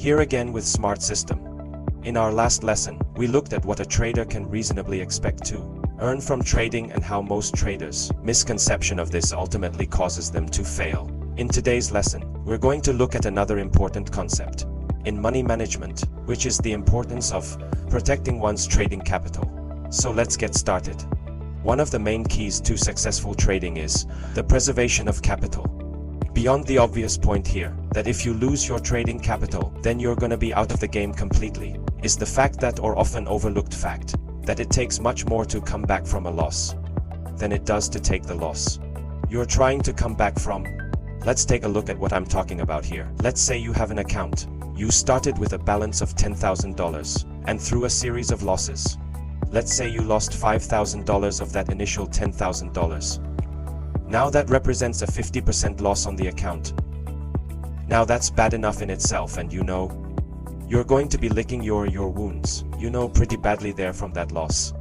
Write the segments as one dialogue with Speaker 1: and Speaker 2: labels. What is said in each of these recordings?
Speaker 1: Here again with Smart System. In our last lesson, we looked at what a trader can reasonably expect to earn from trading and how most traders' misconception of this ultimately causes them to fail. In today's lesson, we're going to look at another important concept in money management, which is the importance of protecting one's trading capital. So let's get started. One of the main keys to successful trading is the preservation of capital. Beyond the obvious point here, that if you lose your trading capital, then you're gonna be out of the game completely, is the fact that, or often overlooked fact, that it takes much more to come back from a loss than it does to take the loss you're trying to come back from. Let's take a look at what I'm talking about here. Let's say you have an account. You started with a balance of $10,000, and through a series of losses, let's say you lost $5,000 of that initial $10,000. Now that represents a 50% loss on the account. Now that's bad enough in itself, and you're going to be licking your wounds, pretty badly there from that loss.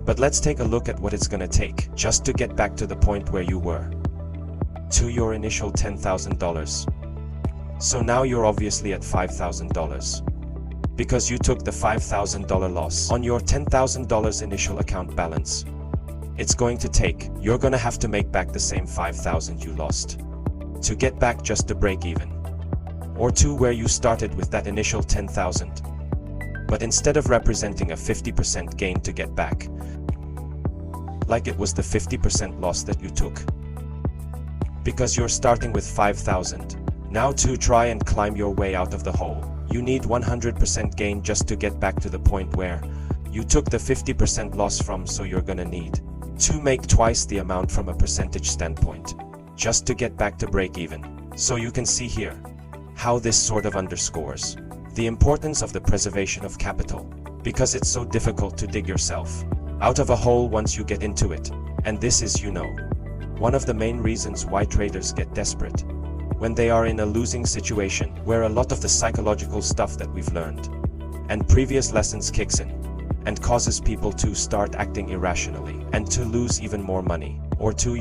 Speaker 1: But let's take a look at what it's gonna take just to get back to the point where you were, to your initial $10,000. So now you're obviously at $5,000. Because you took the $5,000 loss on your $10,000 initial account balance. It's going to take, you're gonna have to make back the same $5,000 you lost to get back just to break even, or to where you started with that initial $10,000. But instead of representing a 50% gain to get back, like it was the 50% loss that you took, because you're starting with $5,000. Now to try and climb your way out of the hole, you need 100% gain just to get back to the point where you took the 50% loss from, so you're gonna need to make twice the amount from a percentage standpoint, just to get back to break even. So you can see here how this sort of underscores the importance of the preservation of capital, because it's so difficult to dig yourself out of a hole once you get into it. And this is, one of the main reasons why traders get desperate when they are in a losing situation, where a lot of the psychological stuff that we've learned and previous lessons kicks in and causes people to start acting irrationally and to lose even more money, or to,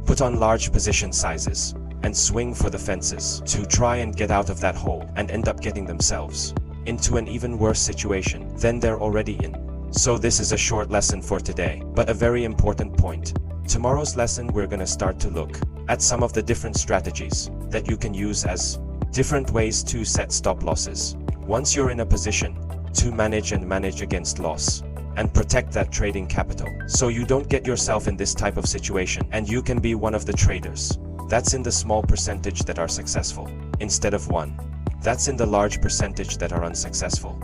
Speaker 1: put on large position sizes and swing for the fences to try and get out of that hole, and end up getting themselves into an even worse situation than they're already in. So this is a short lesson for today, but a very important point. Tomorrow's lesson, we're gonna start to look at some of the different strategies that you can use as different ways to set stop losses once you're in a position to manage against loss and protect that trading capital, so you don't get yourself in this type of situation, and you can be one of the traders that's in the small percentage that are successful, instead of one that's in the large percentage that are unsuccessful.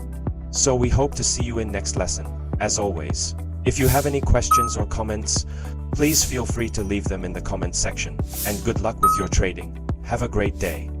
Speaker 1: So we hope to see you in next lesson. As always, if you have any questions or comments, please feel free to leave them in the comment section, and good luck with your trading. Have a great day.